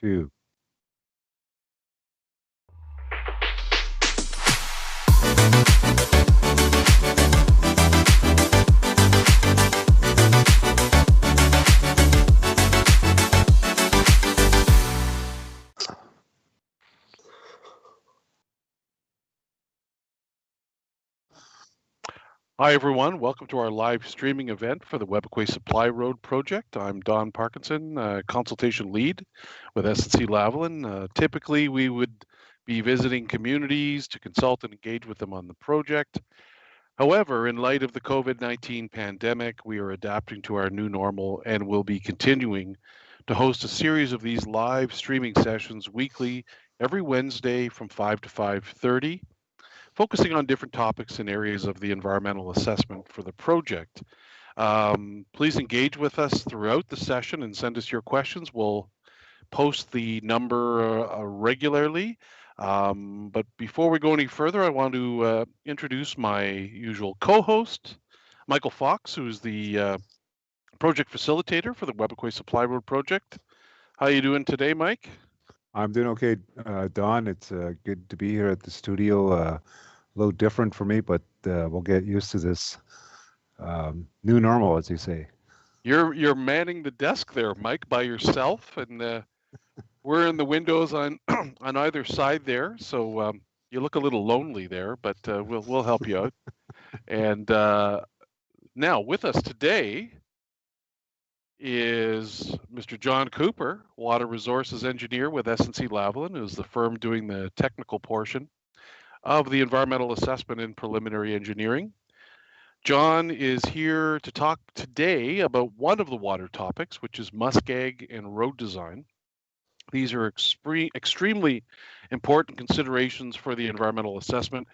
2. Hi, everyone. Welcome to our live streaming event for the Webequay Supply Road project. I'm Don Parkinson, consultation lead with S&C Lavalin. Typically, we would be visiting communities to consult and engage with them on the project. However, in light of the COVID-19 pandemic, we are adapting to our new normal and will be continuing to host a series of these live streaming sessions weekly, every Wednesday from 5 to 5:30. Focusing on different topics and areas of the environmental assessment for the project. Please engage with us throughout the session and send us your questions. We'll post the number regularly. But before we go any further, I want to introduce my usual co-host, Michael Fox, who is the project facilitator for the Webequay Supply Road project. How are you doing today, Mike? I'm doing okay, Don. It's good to be here at the studio. A little different for me, but we'll get used to this new normal, as you say. You're manning the desk there, Mike, by yourself, and we're in the windows on on either side there. So you look a little lonely there, but we'll help you out. And now with us today is Mr. John Cooper, Water Resources Engineer with S&C Lavalin, who's the firm doing the technical portion of the environmental assessment and preliminary engineering. John is here to talk today about one of the water topics, which is Muskeg and road design. These are extremely important considerations for the environmental assessment.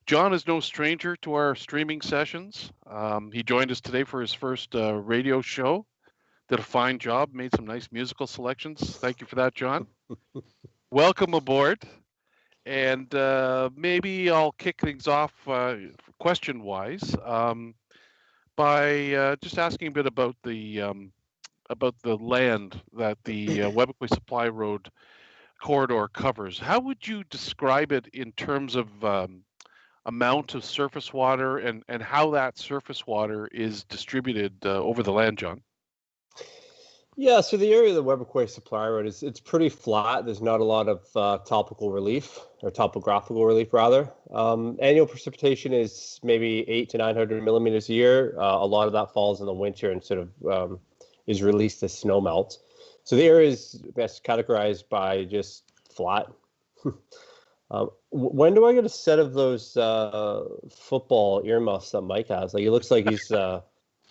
John is no stranger to our streaming sessions. He joined us today for his first radio show. Did a fine job, made some nice musical selections. Thank you for that, John. Welcome aboard. And maybe I'll kick things off question-wise by just asking a bit about the land that the Webequay Supply Road corridor covers. How would you describe it in terms of amount of surface water and how that surface water is distributed over the land, John? Yeah, so the area of the Webequay Supply Road it's pretty flat. There's not a lot of topographical relief, rather. Annual precipitation is maybe 800 to 900 millimeters a year. A lot of that falls in the winter and sort of is released as snow melt. So the area is best categorized by just flat. When do I get a set of those football earmuffs that Mike has? Like, it looks like he's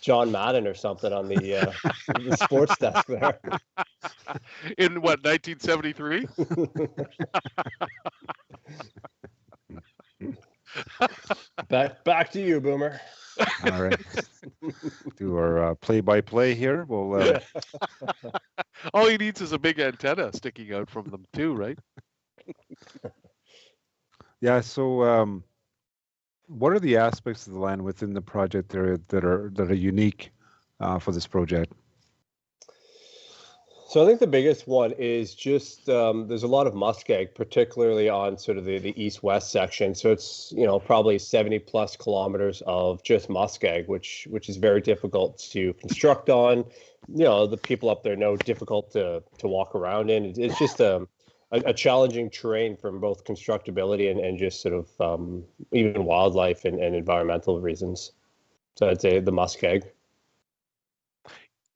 John Madden or something on the sports desk there. In what, 1973? Back to you, Boomer. All right. Do our play-by-play here. We'll. All he needs is a big antenna sticking out from them too, right? Yeah. So, what are the aspects of the land within the project that are unique for this project? So I think the biggest one is just there's a lot of muskeg, particularly on sort of the east-west section. So it's probably 70 plus kilometers of just muskeg, which is very difficult to construct on. The people up there know difficult to walk around in. It's just a challenging terrain from both constructability and just sort of even wildlife and environmental reasons. So I'd say the muskeg.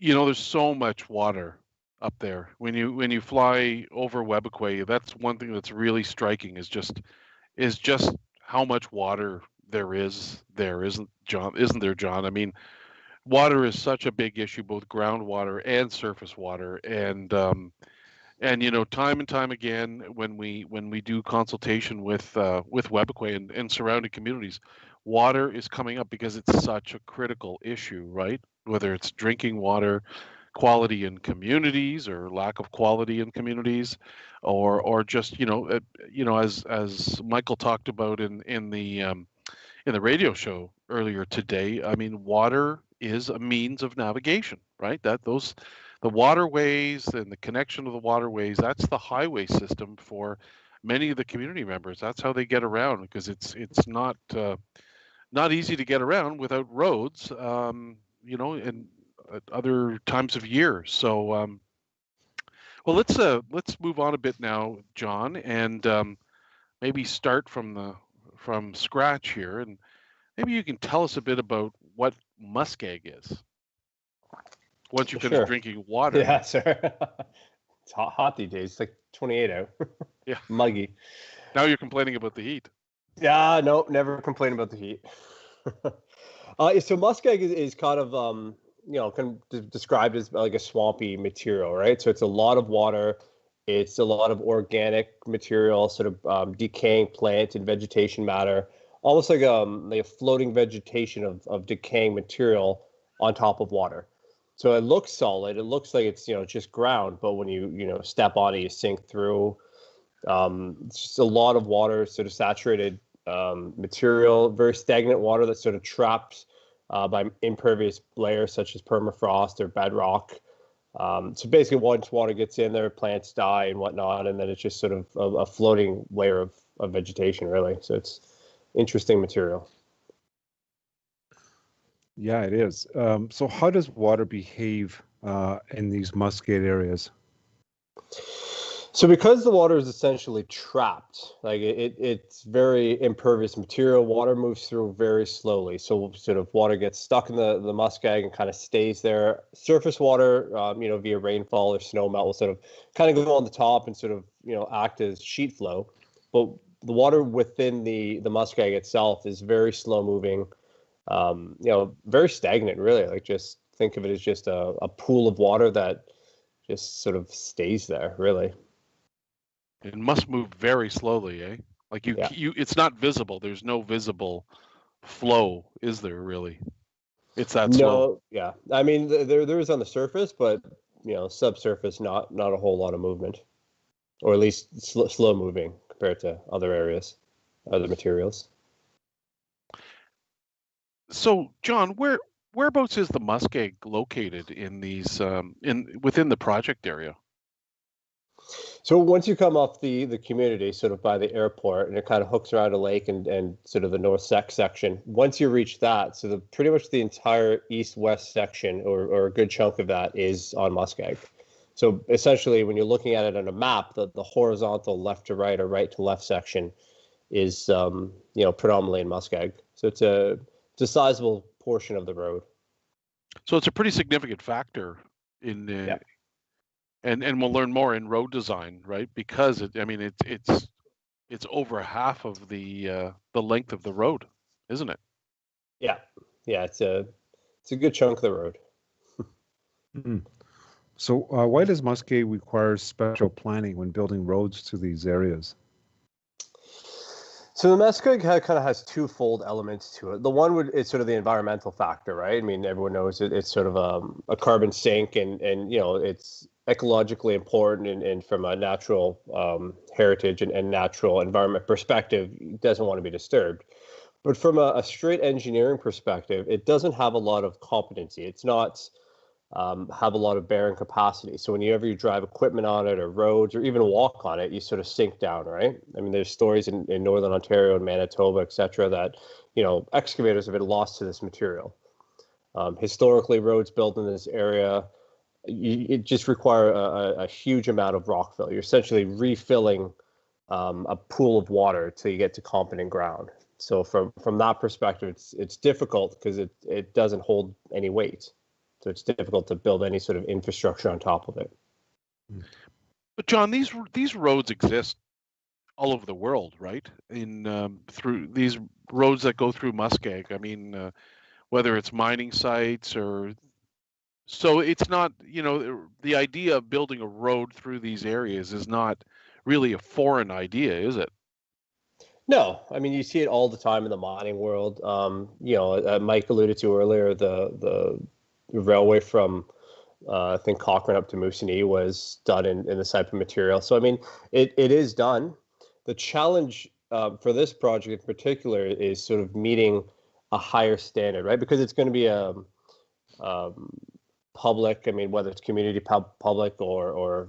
There's so much water up there. When you fly over Webequay, that's one thing that's really striking is just how much water there is there, isn't there, John? I mean, water is such a big issue, both groundwater and surface water, and time and time again when we do consultation with Webequay and surrounding communities, water is coming up because it's such a critical issue, right? Whether it's drinking water, quality in communities or lack of quality in communities, or just as Michael talked about in the radio show earlier today. I mean, water is a means of navigation, right? the waterways and the connection of the waterways, that's the highway system for many of the community members. That's how they get around, because it's not easy to get around without roads, and at other times of year. So, well, let's move on a bit now, John, and maybe start from scratch here, and maybe you can tell us a bit about what muskeg is once you finish Sure. drinking water. Yeah, sir. It's hot these days. It's like 28 out. Yeah. Muggy. Now you're complaining about the heat. Yeah, no, never complain about the heat. So muskeg is kind of described as like a swampy material, right? So it's a lot of water. It's a lot of organic material, sort of decaying plant and vegetation matter, almost like a floating vegetation of decaying material on top of water. So it looks solid. It looks like it's just ground, but when you step on it, you sink through. It's just a lot of water, sort of saturated material, very stagnant water that's sort of trapped by impervious layers such as permafrost or bedrock. So basically, once water gets in there, plants die and whatnot, and then it's just sort of a floating layer of vegetation, really. So it's interesting material. Yeah, it is. So how does water behave in these muskeg areas? So because the water is essentially trapped, like it's very impervious material, water moves through very slowly. So sort of water gets stuck in the muskeg and kind of stays there. Surface water, via rainfall or snow melt will sort of kind of go on the top and sort of, act as sheet flow. But the water within the muskeg itself is very slow moving, very stagnant, really. Like just think of it as just a pool of water that just sort of stays there, really. It must move very slowly, eh? Like Yeah. it's not visible. There's no visible flow, is there really? It's that slow. No, yeah. I mean, there is on the surface, but subsurface, not a whole lot of movement, or at least slow moving compared to other areas, other materials. So, John, whereabouts is the muskeg located in these within the project area? So once you come off the community, sort of by the airport, and it kind of hooks around a lake and sort of the north section. Once you reach that, so pretty much the entire east-west section, or a good chunk of that, is on muskeg. So essentially, when you're looking at it on a map, the horizontal left to right or right to left section is predominantly in muskeg. So it's a sizable portion of the road. So it's a pretty significant factor in Yeah. and we'll learn more in road design, right? Because it's over half of the length of the road, isn't it? Yeah, it's a good chunk of the road. Mm. So why does muskeg require special planning when building roads to these areas? So the muskeg kind of has twofold elements to it. The one is sort of the environmental factor, right? I mean, everyone knows it's sort of a carbon sink, and it's ecologically important, and from a natural heritage and natural environment perspective, it doesn't want to be disturbed. But from a straight engineering perspective, it doesn't have a lot of competency. It's not have a lot of bearing capacity. So whenever you drive equipment on it, or roads, or even walk on it, you sort of sink down, right? I mean, there's stories in Northern Ontario and Manitoba, et cetera, that, excavators have been lost to this material. Historically, roads built in this area, it just require a huge amount of rock fill. You're essentially refilling a pool of water till you get to competent ground. So from that perspective, it's difficult because it doesn't hold any weight. So it's difficult to build any sort of infrastructure on top of it. But John, these roads exist all over the world, right? In through these roads that go through Muskeg. I mean, whether it's mining sites or so, it's not, the idea of building a road through these areas is not really a foreign idea, is it? No, I mean, you see it all the time in the mining world. Mike alluded to earlier, the railway from I think Cochrane up to Moosonee was done in this type of material. So I mean, it is done. The challenge for this project in particular is sort of meeting a higher standard, right? Because it's going to be a public. I mean, whether it's community public or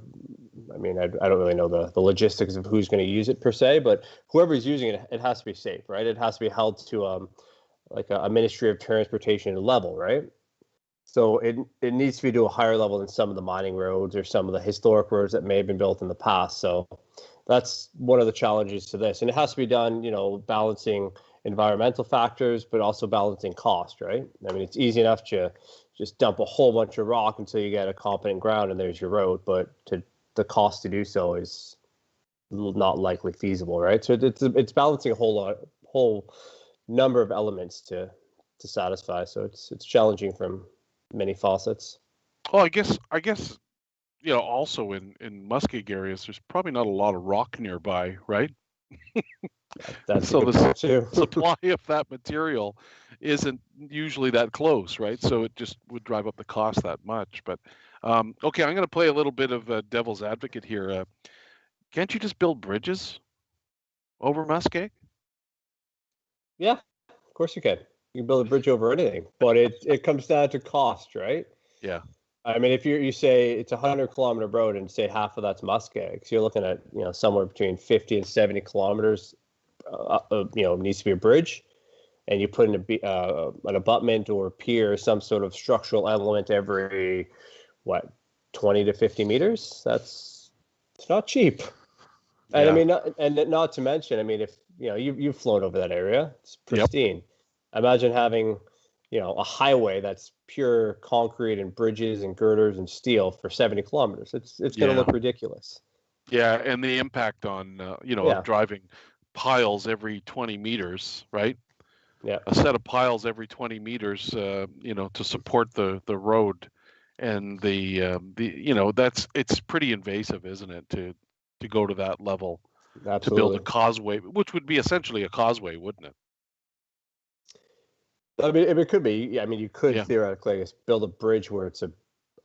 I mean, I don't really know the logistics of who's going to use it per se, but whoever's using it, it has to be safe, right? It has to be held to like a Ministry of Transportation level, right? So it needs to be to a higher level than some of the mining roads or some of the historic roads that may have been built in the past. So that's one of the challenges to this, and it has to be done, balancing environmental factors, but also balancing cost, right? I mean, it's easy enough to just dump a whole bunch of rock until you get a competent ground and there's your road, but the cost to do so is not likely feasible, right? So it's balancing a whole number of elements to satisfy. So it's challenging from many faucets. Well, I guess also in Muskeg areas, there's probably not a lot of rock nearby, right? That's so a good point too. supply of that material isn't usually that close, right? So it just would drive up the cost that much. But okay, I'm going to play a little bit of devil's advocate here. Can't you just build bridges over Muskeg? Yeah, of course you can. You can build a bridge over anything, but it comes down to cost, right? Yeah. I mean, if you say it's a 100-kilometer road and say half of that's Muskeg, so you're looking at somewhere between 50 and 70 kilometers. Needs to be a bridge, and you put in an abutment or a pier, some sort of structural element every 20 to 50 meters. It's not cheap. And Yeah. I mean, not to mention, I mean, if you've flown over that area, it's pristine. Yep. Imagine having a highway that's pure concrete and bridges and girders and steel for 70 kilometers. It's going to look ridiculous. Yeah, and the impact on of driving piles every 20 meters, right? Yeah, a set of piles every 20 meters, to support the road, and it's pretty invasive, isn't it, to go to that level. Absolutely. To build a causeway, which would be essentially a causeway, wouldn't it? I mean, it could be. I mean, you could theoretically, I guess, build a bridge where it's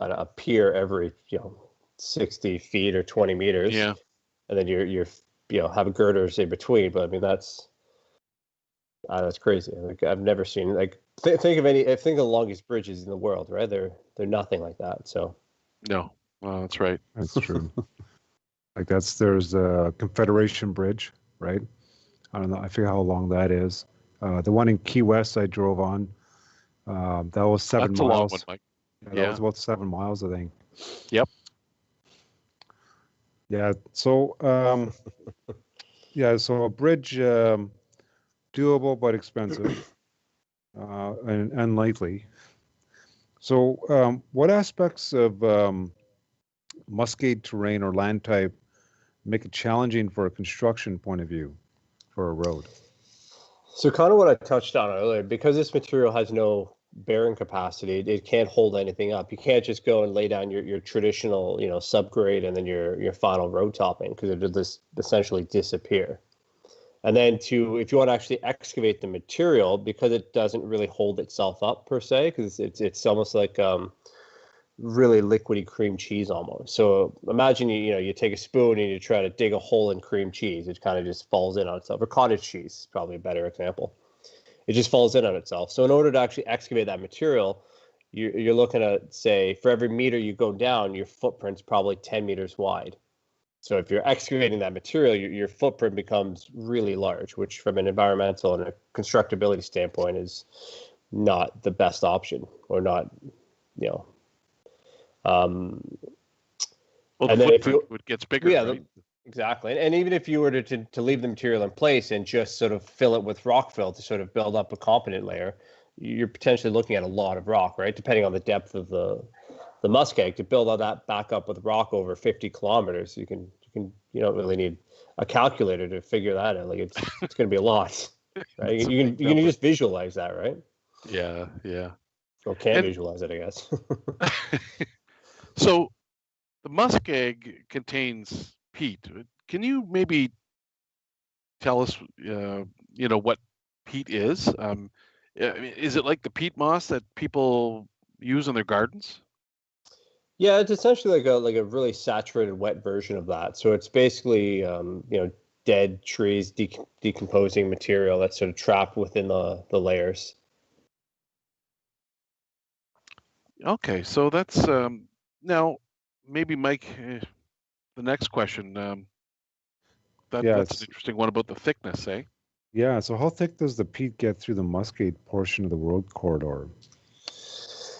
a pier every 60 feet or 20 meters. Yeah. And then you're have girders in between. But I mean, that's crazy. Like, I've never seen think of the longest bridges in the world, right? They're nothing like that. So. No, well, that's right. That's true. There's a Confederation Bridge, right? I don't know. I forget how long that is. The one in Key West I drove on, that was 7 miles. That's a long one, Mike. Yeah, that was about 7 miles, I think. Yep. Yeah. So, so a bridge, doable but expensive, and unlikely. So, what aspects of Muskeg terrain or land type make it challenging for a construction point of view for a road? So kind of what I touched on earlier, because this material has no bearing capacity, it can't hold anything up. You can't just go and lay down your traditional, subgrade and then your final road topping, because it would just essentially disappear. And then if you want to actually excavate the material, because it doesn't really hold itself up per se, because it's almost like really liquidy cream cheese almost. So imagine you take a spoon and you try to dig a hole in cream cheese. It kind of just falls in on itself. Or cottage cheese is probably a better example. It just falls in on itself. So in order to actually excavate that material, you're looking at, say, for every meter you go down, your footprint's probably 10 meters wide. So if you're excavating that material, your footprint becomes really large, which from an environmental and a constructability standpoint is not the best option, or not, well, and the footprint gets bigger. Yeah, right? Exactly. And even if you were to leave the material in place and just sort of fill it with rock fill to sort of build up a competent layer, you're potentially looking at a lot of rock, right? Depending on the depth of the Muskeg, to build all that back up with rock over 50 kilometers, you don't really need a calculator to figure that out. Like it's going to be a lot, right? You can just visualize that, right? Yeah. Or can't visualize it, I guess. So the Muskeg contains peat. Can you maybe tell us, what peat is? Is it like the peat moss that people use in their gardens? Yeah, it's essentially like a really saturated, wet version of that. So it's basically, dead trees, decomposing material that's sort of trapped within the layers. Okay, so that's now maybe Mike. The next question. Yeah, That's an interesting one about the thickness, eh? yeah. So how thick does the peat get through the Muskeg portion of the road corridor?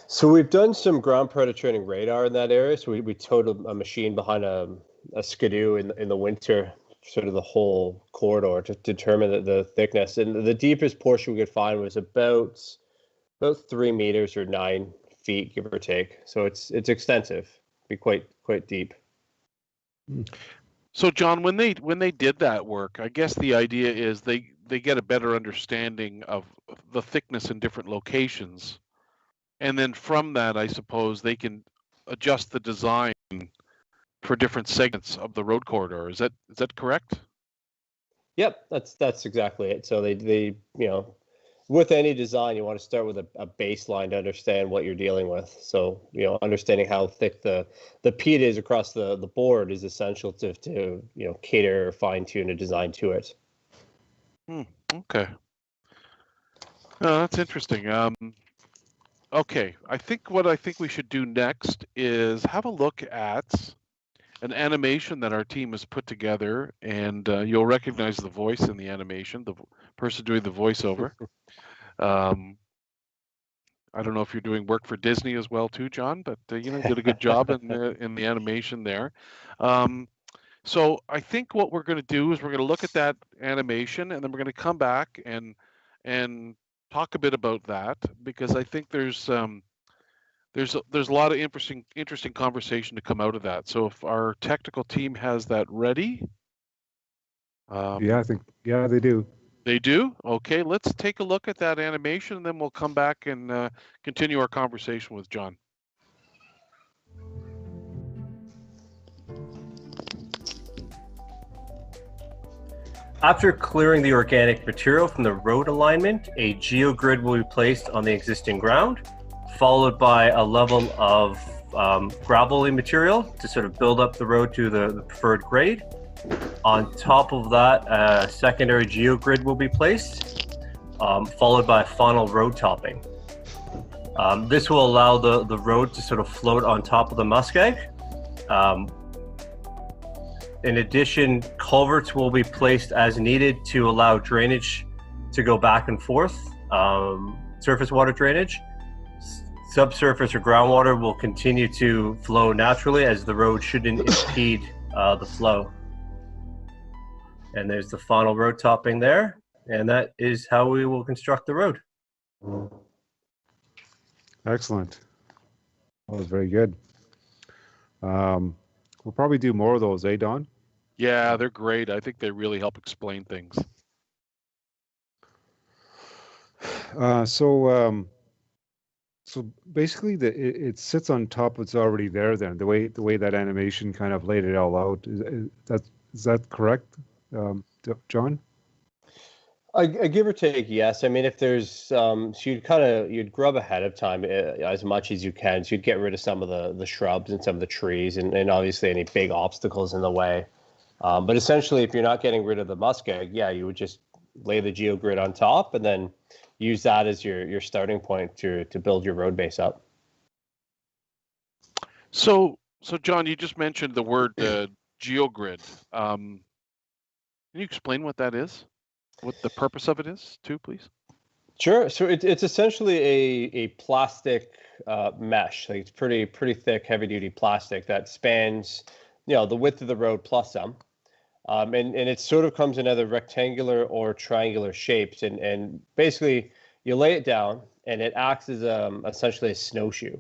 So we've done some ground penetrating radar in that area. So we towed a machine behind a skidoo in the winter, sort of the whole corridor to determine the thickness. And the deepest portion we could find was about 3 meters or 9 feet, give or take. So it's extensive, be quite deep. So John, when they did that work, I guess the idea is they get a better understanding of the thickness in different locations, and then from that, I suppose they can adjust the design for different segments of the road corridor. Is that correct? Yep, that's exactly it. So they with any design, you want to start with a baseline to understand what you're dealing with. So, understanding how thick the peat is across the board is essential to cater or fine tune a design to it. Okay. That's interesting. Okay, I think we should do next is have a look at an animation that our team has put together, and you'll recognize the voice in the animation, the person doing the voiceover. I don't know if you're doing work for Disney as well too, John, but did a good job in the animation there. So I think what we're going to do is we're going to look at that animation, and then we're going to come back and talk a bit about that, because I think there's a lot of interesting conversation to come out of that. So if our technical team has that ready. Yeah, they do. They do? Okay, let's take a look at that animation, and then we'll come back and continue our conversation with John. After clearing the organic material from the road alignment, a geogrid will be placed on the existing ground, followed by a level of gravelly material to sort of build up the road to the preferred grade. On top of that, a secondary geogrid will be placed, followed by a final road topping. This will allow the road to sort of float on top of the Muskeg. In addition, culverts will be placed as needed to allow drainage to go back and forth, surface water drainage. Subsurface or groundwater will continue to flow naturally, as the road shouldn't impede the flow. And there's the final road topping there, and that is how we will construct the road. Excellent. That was very good. We'll probably do more of those, eh, Don? Yeah, they're great. I think they really help explain things. So basically, it sits on top. It's already there. Then the way that animation kind of laid it all out. Is that correct, John? I give or take, yes. I mean, if there's so you'd grub ahead of time as much as you can. So you'd get rid of some of the shrubs and some of the trees, and obviously any big obstacles in the way. But essentially, if you're not getting rid of the muskeg, yeah, you would just lay the geogrid on top and then use that as your starting point to build your road base up. So John, you just mentioned the word geogrid. Can you explain what that is? What the purpose of it is, too, please? Sure. So it's essentially a plastic mesh. Like it's pretty thick, heavy duty plastic that spans the width of the road plus some. And it sort of comes in either rectangular or triangular shapes, and basically you lay it down and it acts as essentially a snowshoe.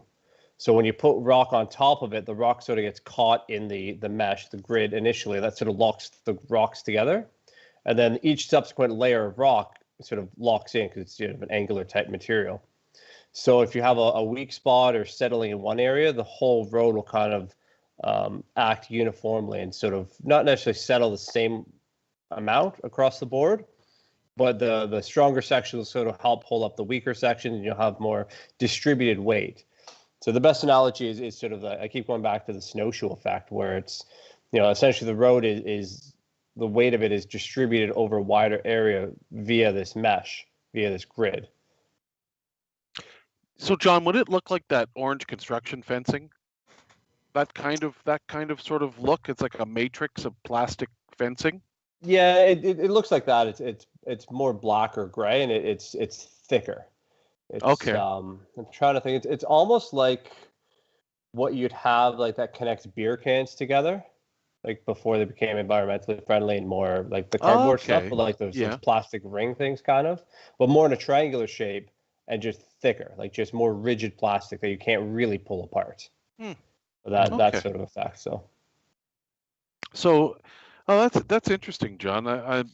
So when you put rock on top of it, the rock sort of gets caught in the mesh, the grid initially. That sort of locks the rocks together, and then each subsequent layer of rock sort of locks in because it's sort of an angular type material. So if you have a weak spot or settling in one area, the whole road will kind of act uniformly and sort of not necessarily settle the same amount across the board, but the stronger section will sort of help hold up the weaker section, and you'll have more distributed weight. So the best analogy is sort of I keep going back to the snowshoe effect, where it's essentially the road is the weight of it is distributed over a wider area via this mesh, via this grid. So, John, would it look like that orange construction fencing? That kind of sort of look. It's like a matrix of plastic fencing. Yeah, it looks like that. It's more black or gray, and it's thicker. It's Okay. I'm trying to think. It's almost like what you'd have like that connects beer cans together, like before they became environmentally friendly and more like the cardboard stuff, Okay. but like those Yeah. plastic ring things kind of, but more in a triangular shape and just thicker, like just more rigid plastic that you can't really pull apart. Hmm. That Okay. sort of effect. So So, oh, that's interesting, John.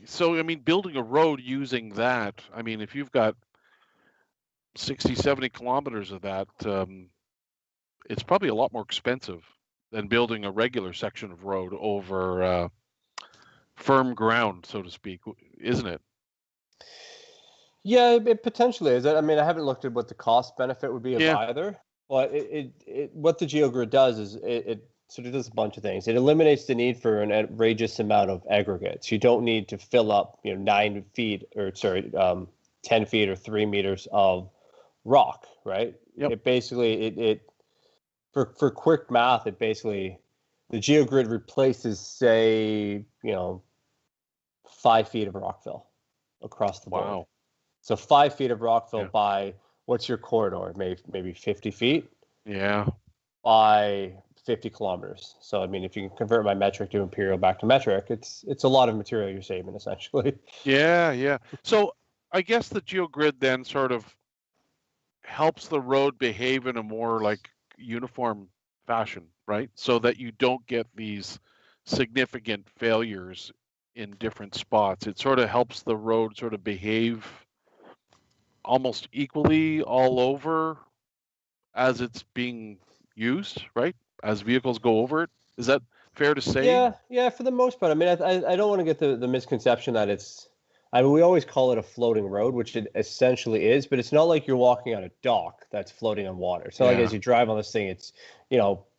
So I mean, building a road using that. I mean, if you've got 60, 70 kilometers of that, it's probably a lot more expensive than building a regular section of road over firm ground, so to speak, isn't it? yeah, it potentially is. I mean, I haven't looked at what the cost benefit would be of Yeah. either, but what the Geogrid does is it sort of does a bunch of things. It eliminates the need for an outrageous amount of aggregates. You don't need to fill up, 9 feet or 10 feet or 3 meters of rock, right? Yep. It basically it for quick math, it basically the Geogrid replaces, say, 5 feet of rockfill across the board. Wow. So 5 feet of rockfill Yeah. by what's your corridor? Maybe 50 feet Yeah. by 50 kilometers. So I mean, if you can convert my metric to imperial back to metric, it's a lot of material you're saving essentially. Yeah. Yeah. So I guess the GeoGrid then sort of helps the road behave in a more like uniform fashion, right? So that you don't get these significant failures in different spots. It sort of helps the road sort of behave almost equally all over as it's being used, right? As vehicles go over it. Is that fair to say? Yeah, for the most part. I mean, I don't want to get the misconception that it's. I mean, we always call it a floating road, which it essentially is, but it's not like you're walking on a dock that's floating on water. It's not like Yeah. as you drive on this thing, it's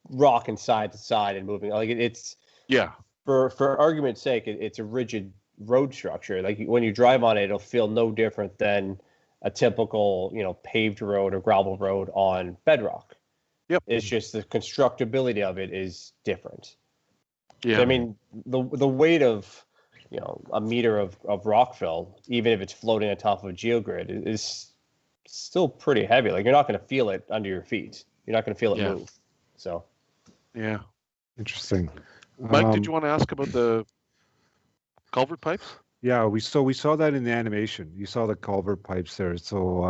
rocking side to side and moving. Like it's Yeah. for argument's sake, it's a rigid road structure. Like when you drive on it, it'll feel no different than a typical paved road or gravel road on bedrock. Yep. It's just the constructability of it is different. Yeah. I mean, the weight of a meter of rockfill, even if it's floating on top of a geogrid, is still pretty heavy. Like you're not going to feel it under your feet. You're not going to feel it Yeah. move. So Yeah. Interesting. Mike, did you want to ask about the culvert pipes? Yeah, we saw that in the animation. You saw the culvert pipes there. So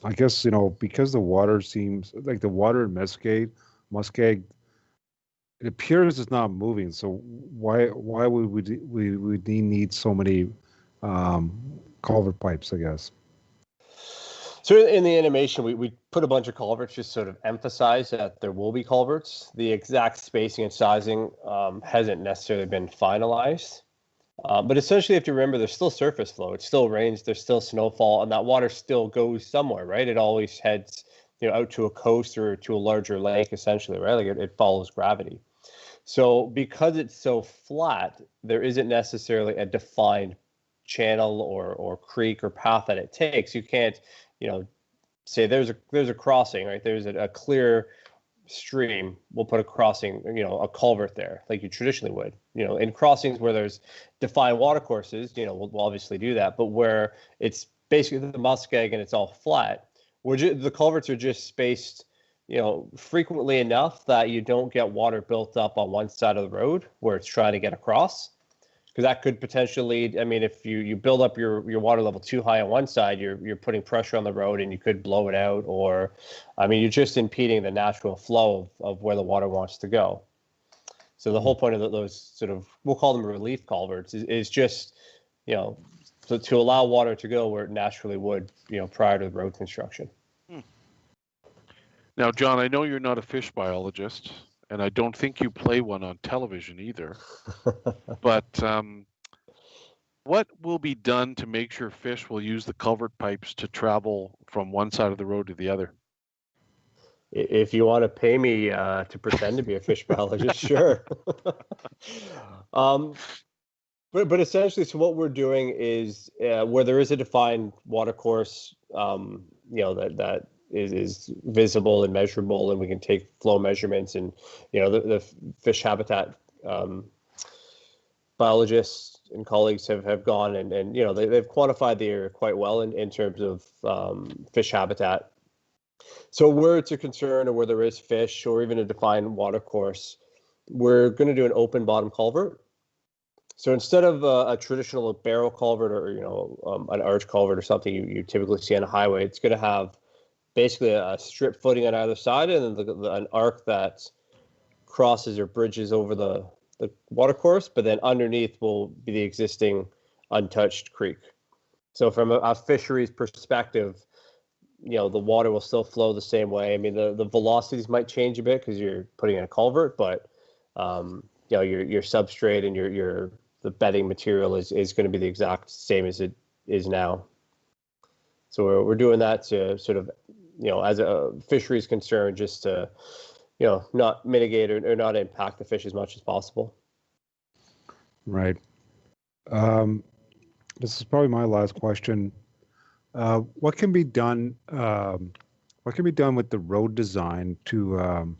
I guess because the water seems like the water in Muskeg, it appears it's not moving. So why would we need so many culvert pipes? I guess. So in the animation, we put a bunch of culverts, just sort of emphasize that there will be culverts. The exact spacing and sizing hasn't necessarily been finalized. But essentially, if you remember, there's still surface flow. It still rains. There's still snowfall, and that water still goes somewhere, right? It always heads, out to a coast or to a larger lake, essentially, right? Like it follows gravity. So because it's so flat, there isn't necessarily a defined channel or creek or path that it takes. You can't, say there's a crossing, right? There's a clear stream. We'll put a crossing, a culvert there, like you traditionally would. In crossings where there's defined water courses, we'll obviously do that. But where it's basically the Muskeg and it's all flat, the culverts are just spaced, frequently enough that you don't get water built up on one side of the road where it's trying to get across. Because that could potentially lead. I mean, if you build up your water level too high on one side, you're putting pressure on the road and you could blow it out, or, I mean, you're just impeding the natural flow of where the water wants to go. So the whole point of those sort of, we'll call them relief culverts, is just, so to allow water to go where it naturally would, prior to the road construction. Now, John, I know you're not a fish biologist, and I don't think you play one on television either. But what will be done to make sure fish will use the culvert pipes to travel from one side of the road to the other? If you want to pay me to pretend to be a fish biologist, sure. But essentially, so what we're doing is where there is a defined water course, that is visible and measurable, and we can take flow measurements. And the fish habitat biologists and colleagues have gone and they've quantified the area quite well in terms of fish habitat. So where it's a concern or where there is fish or even a defined water course, we're going to do an open bottom culvert. So instead of a traditional barrel culvert or an arch culvert or something you typically see on a highway, it's going to have basically a strip footing on either side and then an arc that crosses or bridges over the water course, but then underneath will be the existing untouched creek. So from a fisheries perspective, the water will still flow the same way. I mean, the velocities might change a bit because you're putting in a culvert, but your substrate and the bedding material is going to be the exact same as it is now. So we're doing that to sort of, as a fisheries concern, just to, not mitigate or not impact the fish as much as possible. Right. This is probably my last question. What can be done? What can be done with the road design to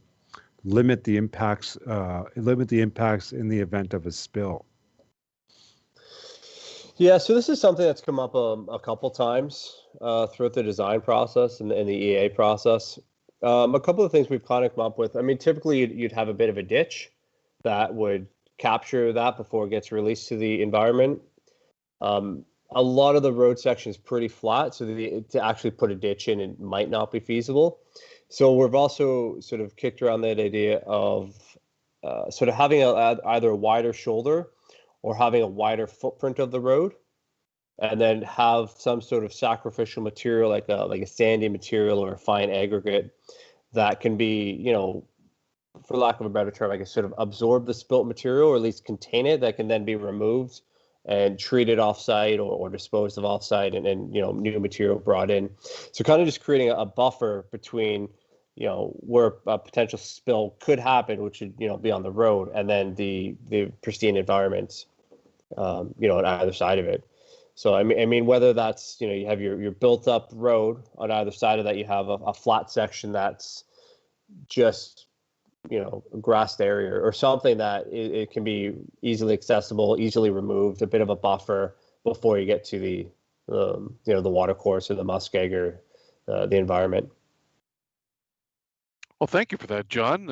limit the impacts? Limit the impacts in the event of a spill. Yeah, so this is something that's come up a couple times throughout the design process and the EA process. A couple of things we've kind of come up with. I mean, typically you'd have a bit of a ditch that would capture that before it gets released to the environment. A lot of the road section is pretty flat, so to actually put a ditch in, it might not be feasible. So we've also sort of kicked around that idea of sort of having either a wider shoulder or having a wider footprint of the road, and then have some sort of sacrificial material like a sandy material or a fine aggregate that can be, for lack of a better term, I guess, sort of absorb the spilt material or at least contain it, that can then be removed and treated offsite or disposed of offsite and new material brought in. So kind of just creating a buffer between, where a potential spill could happen, which would, be on the road, and then the pristine environment, on either side of it. So I mean, whether that's, you have your built up road on either side of that, you have a flat section that's just, a grassed area or something that it can be easily accessible, easily removed, a bit of a buffer before you get to the water course or the muskeg or the environment. Well, thank you for that, John.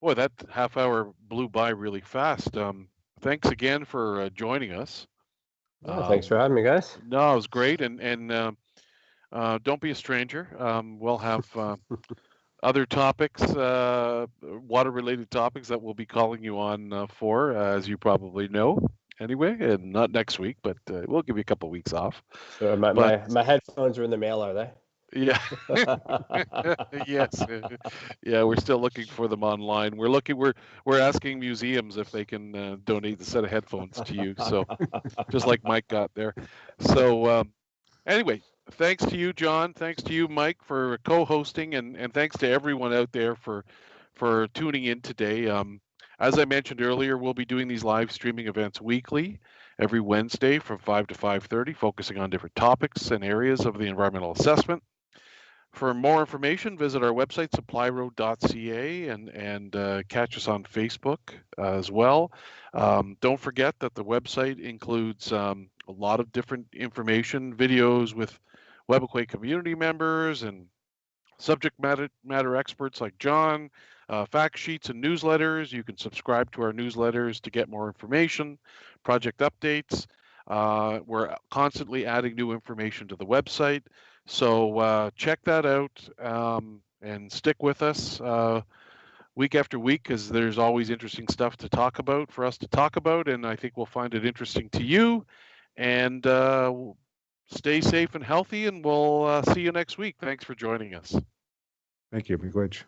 Boy, that half hour blew by really fast. Thanks again for joining us. Yeah, thanks for having me, guys. No, it was great, and don't be a stranger. We'll have other topics, water-related topics that we'll be calling you on for, as you probably know. Anyway, and not next week, but we'll give you a couple of weeks off. So my headphones are in the mail, are they? Yeah. Yes. Yeah, we're still looking for them online. We're asking museums if they can donate the set of headphones to you. So just like Mike got there. So anyway, thanks to you, John. Thanks to you, Mike, for co-hosting, and thanks to everyone out there for tuning in today. As I mentioned earlier, we'll be doing these live streaming events weekly, every Wednesday from 5 to 5:30, focusing on different topics and areas of the environmental assessment. For more information, visit our website, supplyroad.ca, and catch us on Facebook as well. Don't forget that the website includes a lot of different information, videos with Webequay community members and subject matter experts like John, fact sheets and newsletters. You can subscribe to our newsletters to get more information, project updates. We're constantly adding new information to the website. So check that out and stick with us week after week, because there's always interesting stuff to talk about for us to talk about, and I think we'll find it interesting to you. And stay safe and healthy, and we'll see you next week. Thanks for joining us. Thank you, Miigwech.